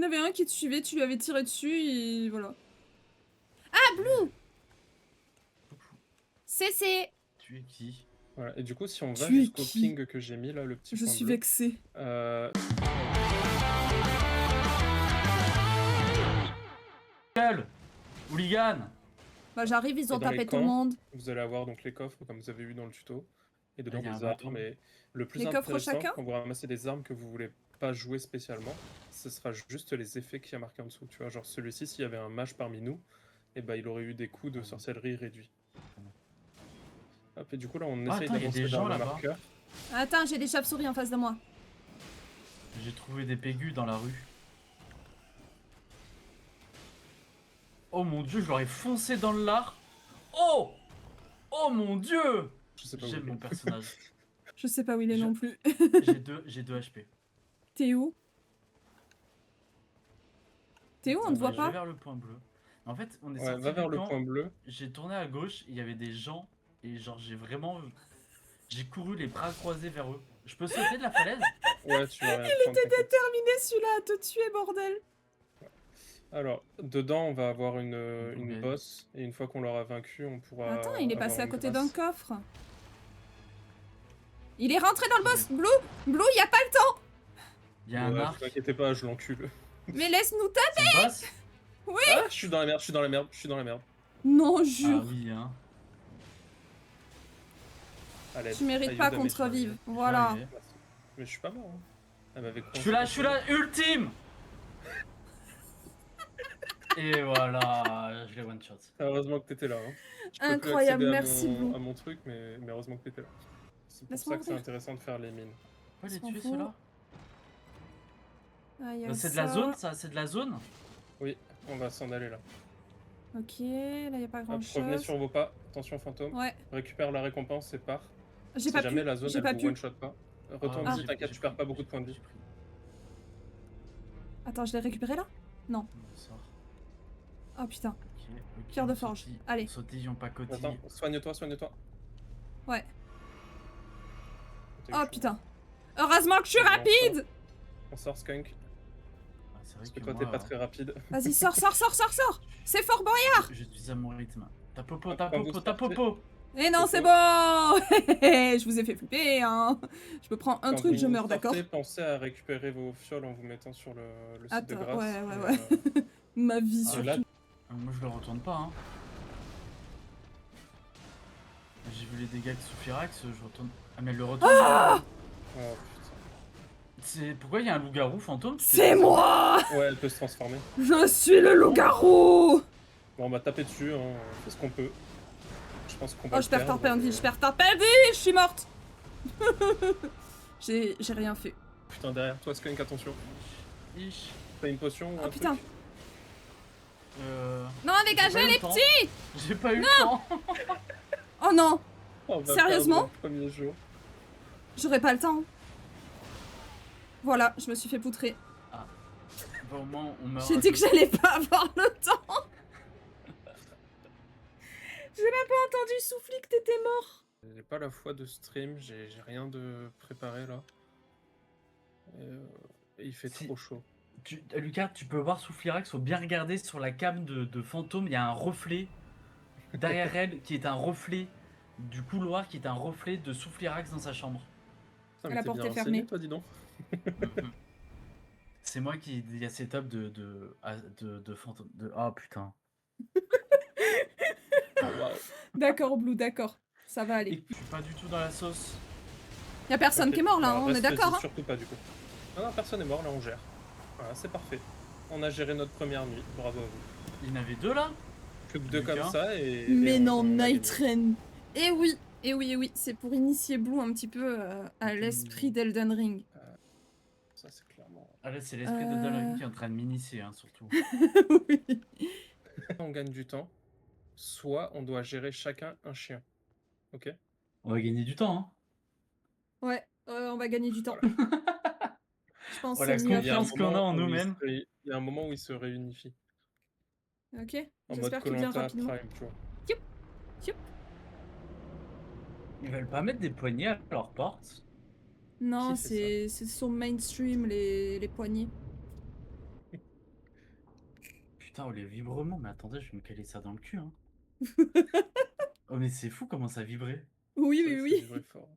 en avait un qui te suivait, tu lui avais tiré dessus et voilà. Ah, Blue! C'est. Tu es qui? Voilà. Et du coup, si on va Tu es jusqu'au qui? ping que j'ai mis là, le petit Je point suis bleu, vexée. Gueule! Hooligan! Bah j'arrive, ils Et ont dans les tapé tout le camps, monde. vous allez avoir donc les coffres comme vous avez vu dans le tuto. Et dedans il y a un des armes. bateau. Mais le plus Les coffres intéressant, chacun quand vous ramassez des armes que vous voulez pas jouer spécialement, ce sera juste les effets qu'il y a marqués en dessous. Tu vois, genre celui-ci, s'il y avait un mage parmi nous, et bah il aurait eu des coups de sorcellerie réduits. Hop, et du coup là on essaye attends, il y a d'avancer des vers gens le là-bas. marqueur. Attends, j'ai des chauves-souris en face de moi. J'ai trouvé des pégus dans la rue. Oh mon dieu, je leur ai foncé dans le lard. Oh! Oh mon dieu! Je sais pas où J'aime il est. mon personnage. Je sais pas où il est Je- non plus. J'ai 2 HP. T'es où? T'es où? On te voit Je vais pas? vers le point bleu. En fait, on est Ouais, sorti va du vers le camp, point bleu. j'ai tourné à gauche, il y avait des gens, et genre j'ai vraiment... J'ai couru les bras croisés vers eux. Je peux sauter de la falaise? Ouais, tu vas rien Il prendre, était t'inquiète. déterminé celui-là à te tuer, bordel. Alors, dedans, on va avoir une Ok. boss, et une fois qu'on l'aura vaincu, on pourra. Attends, il est avoir passé à une côté grâce. d'un coffre. Il est rentré dans le boss. Blue, Blue, y a pas le temps. Il y a un Ouais, arc. vous inquiétez pas, je l'encule. Mais laisse-nous taper. C'est le boss? Ah, je suis dans la merde, je suis dans la merde, je suis dans la merde. Non, Ah jure. oui, hein. Allez, Tu mérites pas qu'on te revive. Voilà. J'arrivais. Mais je suis pas mort. Hein. Elle m'avait Je suis là, ultime! Et voilà, je l'ai one shot. Heureusement que t'étais là. Hein. Je peux plus Incroyable, accéder à merci Blue. à mon truc, mais heureusement que t'étais là. C'est pour Laisse-moi ça que c'est ouvrir. intéressant de faire les mines. On peut les S'en tuer fout. ceux-là? Ah, y a C'est de la ça. zone ça? C'est de la zone? Oui, on va s'en aller là. Ok, là y a pas Hop, grand revenez chose. sur vos pas. Attention fantôme. Ouais, Récupère la récompense et pars. j'ai Si pas jamais pu. la zone J'ai elle pas vous pu. one shot pas. Retourne-y, oui, t'inquiète, j'ai tu perds pris, pas beaucoup de points de vie. j'ai pris. Attends, je l'ai récupéré là? Non. On sort. Oh putain. Ok, ok, Pierre de on forge. sautille. Allez. Sautillons pas Attends, cotille. soigne-toi, soigne-toi. Ouais. T'as eu Oh chaud. putain. Heureusement que je suis Vas-y, rapide. On sort Skunk. Ah, c'est vrai Parce que que toi moi, t'es pas très rapide. Vas-y, sors, sors, sors, sors, sors. C'est Fort Boyard. je suis à mon rythme. Ta popo, Quand ta vous popo, ta sortez- popo! Eh non, c'est Pourquoi bon. Je vous ai fait flipper, hein. Je peux prendre un Quand truc, je vous meurs, d'accord? sortez, pensez à récupérer vos fioles en vous mettant sur le site de Attends, grâce. ouais, ouais, Et, ouais. Ma vie Ah, sur là, Moi je le retourne pas, hein. J'ai vu les dégâts de Soufirax, je retourne. Ah, mais elle le retourne. Ah oh, putain. C'est pourquoi il y a un loup-garou fantôme? C'est moi. Ouais, elle peut se transformer. Je suis le loup-garou. Bon, on va taper dessus, hein. On fait ce qu'on peut. Je pense qu'on va. Oh, le je perds perdre, ta peine de vie, mais- je perds ta peine de vie. Je suis morte. J'ai rien fait. Putain, derrière toi, Skunk, attention. Ich. T'as une potion ou Oh un putain. truc Non, dégagez eu les le temps. petits. J'ai pas eu le temps. Oh non, On va Sérieusement perdre le premier jour. j'aurais pas le temps. Voilà, je me suis fait poutrer. Bon, au moins, on meurt. J'ai dit que j'allais pas avoir le temps. J'ai même pas entendu souffler que t'étais mort. J'ai pas la foi de stream, j'ai rien de préparé là. Et il fait Si. trop chaud. Lucas, tu peux voir Soufirax, faut bien regarder sur la cam de fantôme, il y a un reflet derrière elle qui est un reflet du couloir, qui est un reflet de Soufirax dans sa chambre. Putain, mais La t'es porte bien est fermée. renseigné, toi, dis donc. C'est moi qui ai setup de fantôme. Oh putain. Oh, waouh. D'accord, Blue, d'accord. Ça va Et aller. je suis pas du tout dans la sauce. Y'a personne Ok. qui est mort là, Alors, hein, on est reste-y, d'accord. Hein. Surtout pas du coup. Non, personne n'est mort, là on gère. Voilà, c'est parfait. On a géré notre première nuit, bravo à vous. Il y en avait 2 là? Plus que 2 Lucas. comme ça et. Mais et non, on a Night gagné. Rain. Eh oui, eh oui, eh oui, c'est pour initier Blue un petit peu à l'esprit d'Elden Ring. Ça, c'est clairement. Ah là, c'est l'esprit de Dalari qui est en train de m'initier, hein, surtout. Oui. On gagne du temps, soit on doit gérer chacun un chien. Ok. On va gagner du temps, hein. Ouais, on va gagner du temps. Je pense que Voilà, c'est mieux à Il y a un faire. confiance qu'on a en moment où nous-mêmes. il y a un moment où ils se réunifient. Ok, En mode j'espère qu'il vient Koh-Lanta rapidement. Prime, tu vois. Ils veulent pas mettre des poignées à leur porte. Non, Qui fait c'est son mainstream, les poignées. Putain, oh, les vibrements, mais attendez, je vais me caler ça dans le cul. Hein. Oh, mais c'est fou comment ça vibrait. Oui, C'est oui, vrai que ça oui. vibrait fort.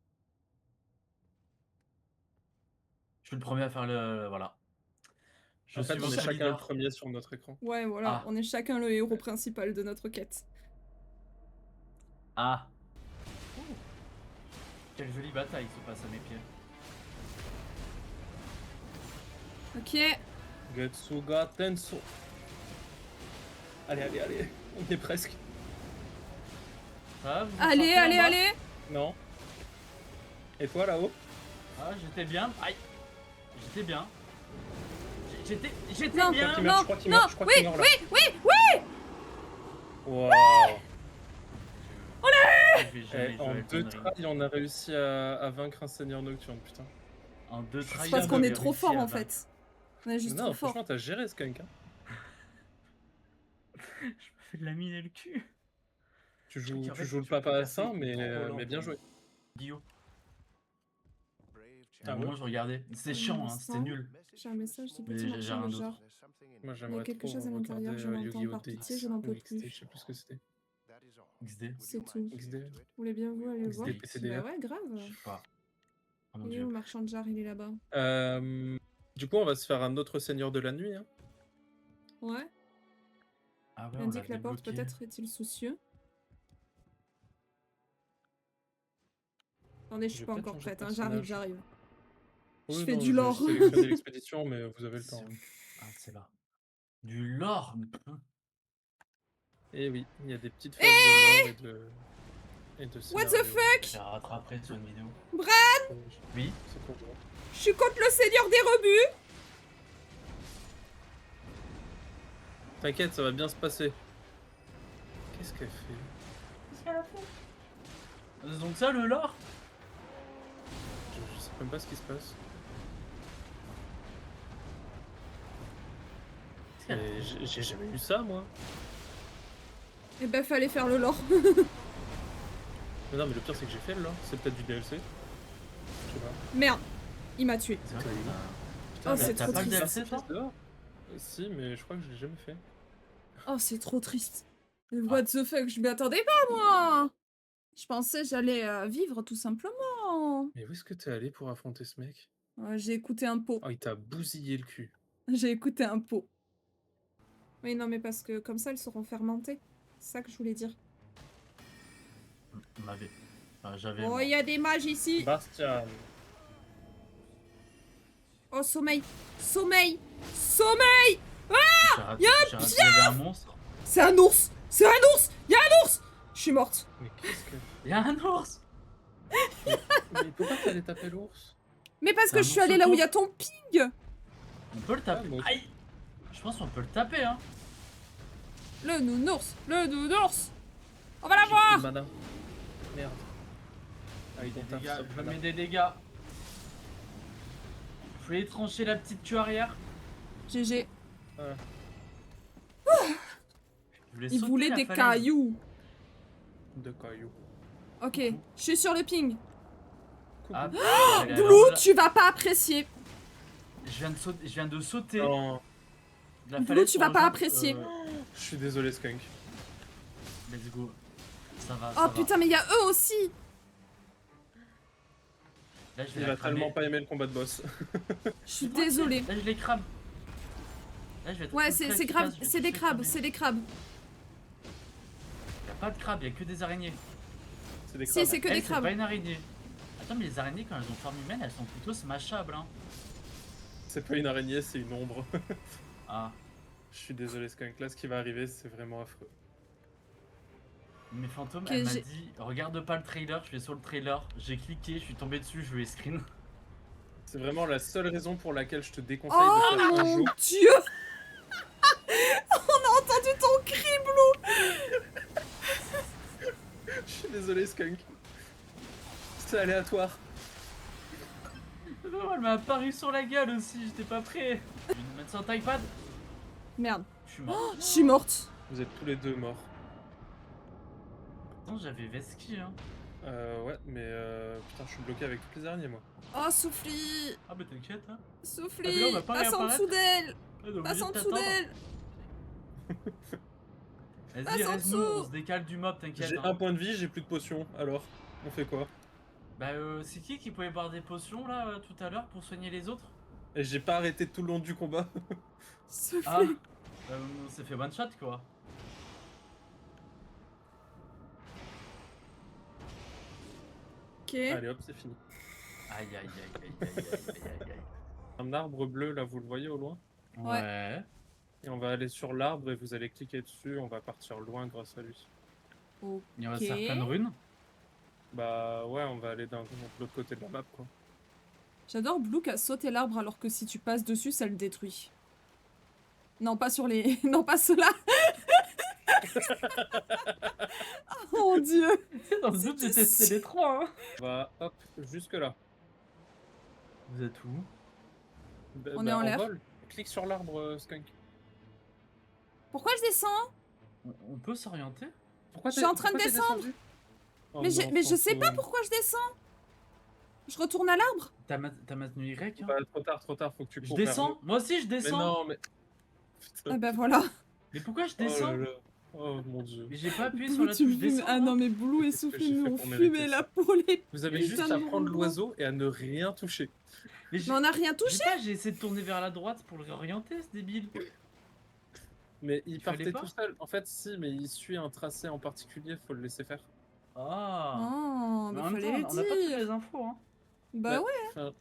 Je suis le premier à faire le. Voilà. Je En suis fait, on est votre chacun le leader. premier sur notre écran. Ouais, voilà, Ah. on est chacun le héros principal de notre quête. Ah. Oh. Quelle jolie bataille se passe à mes pieds. Ok. Getsuga Tenso. Allez, allez, allez. On est presque. Ça va, vous vous Allez, sentez en allez, bas allez. Non. Et toi là-haut? Ah, j'étais bien. Aïe. J'étais bien. J'étais Non, bien. Je non, crois qu'il non, meurt, je crois qu'il meurt là. oui, oui. Waouh. Je vais jamais Eh, jouer en à 2 Elden Ring. tries, on a réussi à vaincre un seigneur nocturne, putain. En 2 C'est tries. parce qu'on j'avais est trop réussi fort à en vaincre. fait. On est juste Non, trop fort. franchement, t'as géré Skunk. Hein. Je me fais de la mine et le cul. Tu En joues fait, le tu peux papa à passer 100, trop lent mais bien pour joué. Guillaume. À Ah un ouais. moment, je regardais. C'était chiant, hein, c'était nul. J'ai un message de Mais petit j'ai marchand rien de d'autre. genre. Moi, Il y a j'aimerais quelque trop chose à l'intérieur, regarder je l'entends. Yu-Gi-Oh! Par pitié, DX je n'en peux ou XD, plus. je sais plus ce que c'était. XD. C'est tout. XD. Vous voulez bien vous aller le voir? XD, PCDF. Bah ouais, grave. Je sais pas. Oh mon Il est dieu. où le marchand de jarre? Il est là-bas. Du coup, on va se faire un autre seigneur de la nuit. Hein. Ouais. Ah ouais, Il on indique l'a la porte, débloqué. peut-être est-il soucieux. Attendez, je Je suis vais pas peut-être encore changer de prête, hein. J'arrive, personnage. j'arrive. Oui, Je fais non, du lore. J'ai sélectionné l'expédition, mais vous avez le temps. Hein. Ah, c'est là. Du lore. Et oui, il y a des petites phases de lore et de What scénario. the fuck? J'ai rattrapé sur une vidéo. Brad, Oui. C'est quoi, toi? je suis contre le seigneur des rebuts. T'inquiète, ça va bien se passer. Qu'est-ce qu'elle fait? C'est donc ça le lore? Je sais même pas ce qui se passe. Mais j'ai jamais eu ça, moi. Eh ben, fallait faire le lore. Mais non, mais le pire, c'est que j'ai fait le lore. C'est peut-être du DLC. Je sais pas. Merde, il m'a tué. C'est vrai que Putain, Oh, mais c'est t'as trop pas le triste. DLC, toi? dehors. Si, mais je crois que je l'ai jamais fait. Oh, c'est trop triste. What the fuck, je m'y attendais pas, moi. Je pensais j'allais vivre, tout simplement. Mais où est-ce que t'es allé pour affronter ce mec? J'ai écouté un pot. Oh, il t'a bousillé le cul. J'ai écouté un pot. Oui, non, mais parce que comme ça, elles seront fermentées. C'est ça que je voulais dire. On avait. Enfin, j'avais. Oh, moi. il y a des mages ici. Bastian. Oh, sommeil. Sommeil. Sommeil. Il y avait un monstre. C'est un ours. C'est un ours. Il y a un ours. Je suis morte. Mais qu'est-ce que... Il y a un ours. Mais pourquoi t'allais taper l'ours? Mais parce C'est que un je suis ours allée là où il y a auto. ton ping. On peut le taper. Ah, moi aussi. Aïe. Je pense qu'on peut le taper, hein. Le nounours. Le nounours. On va la J'ai voir. plus de mana. Merde. Ah, Des il compte un dégâts, sub je mana. mets des dégâts. Je voulais trancher la petite queue arrière. GG. Voilà. Je voulais Il sauter voulait la des falaise. cailloux. De cailloux. Ok, je suis sur le ping. Ah, Blue, tu vas pas apprécier. Je viens de sauter Non, de la Blue, falaise. tu pour vas pas rejoindre, apprécier. je suis désolé, Skunk. Let's go. Ça va. Oh putain, mais il y a eux aussi. Là, je vais Il la a cramer. tellement pas aimé le combat de boss. Je suis désolée. Là, je les crame. Là, je vais être Ouais, ultra c'est grave, efficace, je vais c'est des tous les crabes, cramer. c'est des crabes. Y a pas de crabes, y a que des araignées. C'est des Si, crabes. c'est que Elle, des c'est crabes. pas une araignée. Attends, mais les araignées, quand elles ont forme humaine, elles sont plutôt smashables, hein. C'est pas une araignée, c'est une ombre. Ah. Je suis désolé, Skunk. Là, ce qui va arriver, c'est vraiment affreux. Mais Fantôme, Que elle m'a j'ai- dit regarde pas le trailer, je vais sur le trailer. J'ai cliqué, je suis tombé dessus, je lui ai screen. C'est vraiment la seule raison pour laquelle je te déconseille Oh de faire un mon jour. dieu. On a entendu ton cri, Blue. Je suis désolé, Skunk. C'est aléatoire. Non, elle m'a apparu sur la gueule aussi, j'étais pas prêt. Je vais me mettre sur un iPad. Merde. Je suis mort. Je suis morte. Vous êtes tous les deux morts. Attends, j'avais Veski, hein. Ouais, mais putain, je suis bloqué avec toutes les araignées, moi. Oh, Souffly. Ah, bah t'inquiète, hein. Souffly. Ah, mais là, on va pas Passe en réapparaître. dessous d'elle. Ah, donc, Passe obligé en de dessous t'attendre. d'elle. Vas-y, Passe en reste-nous, on dessous. se décale du mob, t'inquiète. J'ai hein. un point de vie, j'ai plus de potions. Alors, on fait quoi? Bah, c'est qui pouvait boire des potions là tout à l'heure pour soigner les autres? Et j'ai pas arrêté tout le long du combat. Soufflez. Ah, on s'est fait one shot quoi. Ok. Allez hop, c'est fini. Aïe aïe aïe aïe aïe aïe aïe aïe. Un arbre bleu, là, vous le voyez au loin? Ouais. Ouais. Et on va aller sur l'arbre et vous allez cliquer dessus, on va partir loin grâce à lui. Ok. Et on va se faire plein de runes. Bah ouais, on va aller de l'autre côté de la map, quoi. J'adore Blue qui a sauté l'arbre alors que si tu passes dessus, ça le détruit. Non, pas sur les... non, pas ceux-là. Oh mon dieu. Dans le doute, j'ai C'était testé si- les trois. Hein. On va, hop, jusque là. Vous êtes où? On est en l'air. vol. Clique sur l'arbre, Skunk. Pourquoi je descends? On peut s'orienter? Pourquoi Je suis en train de pourquoi t'es descendre. descendu Oh Mais, non, mais je sais pas fantôme. pourquoi je descends. Je retourne à l'arbre. T'as maintenu Y hein? Bah, trop tard, faut que tu Je cours vers descends? Moi aussi je le- Mais descends! non, mais... Putain. Ah bah voilà. Mais pourquoi je Oh là descends? là. Oh mon dieu. Mais j'ai pas appuyé sur Blue, la tu me touche fumes. descendre. Ah non, hein. mais Blue et Qu'est-ce que Soufflé j'ai nous fait ont pour mériter fumé ça là pour les... Vous avez Putain juste de à prendre bonbons. l'oiseau et à ne rien toucher. Mais Mais on a rien j'ai touché. pas, j'ai essayé de tourner vers la droite pour le réorienter ce débile. Mais il fallait partait pas tout seul. En fait, si, mais il suit un tracé en particulier, faut le laisser faire. Ah! Oh, Mais bah en même temps, fallait on n'a pas toutes dire. les infos hein. Bah ouais. Enfin,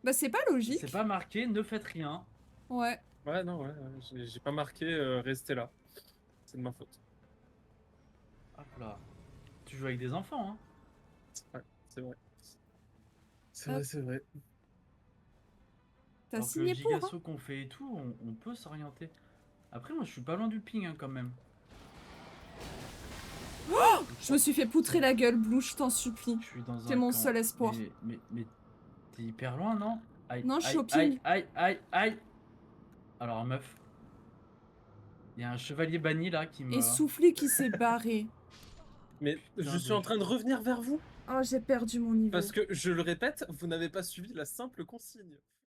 Bah c'est pas logique. C'est pas marqué, ne faites rien. Ouais. ouais, non, ouais, j'ai pas marqué rester là. C'est de ma faute. Hop là. Tu joues avec des enfants hein. Ouais, c'est vrai. C'est Hop. vrai, c'est vrai. T'as Alors que signé le pour. Hein. gigasaut qu'on fait et tout, on peut s'orienter. Après moi je suis pas loin du ping hein, quand même. Je me suis fait poutrer la gueule, Blue, je t'en supplie. Je suis dans un T'es mon camp. seul espoir. Mais t'es hyper loin, non? Aïe, Non, je suis aïe, au ping. aïe, aïe, aïe. Alors, meuf. Il y a un chevalier banni là qui me. Et Soufflé qui s'est barré. Mais Putain je suis de en train de revenir vers vous. Oh, j'ai perdu mon niveau. Parce que, je le répète, vous n'avez pas suivi la simple consigne.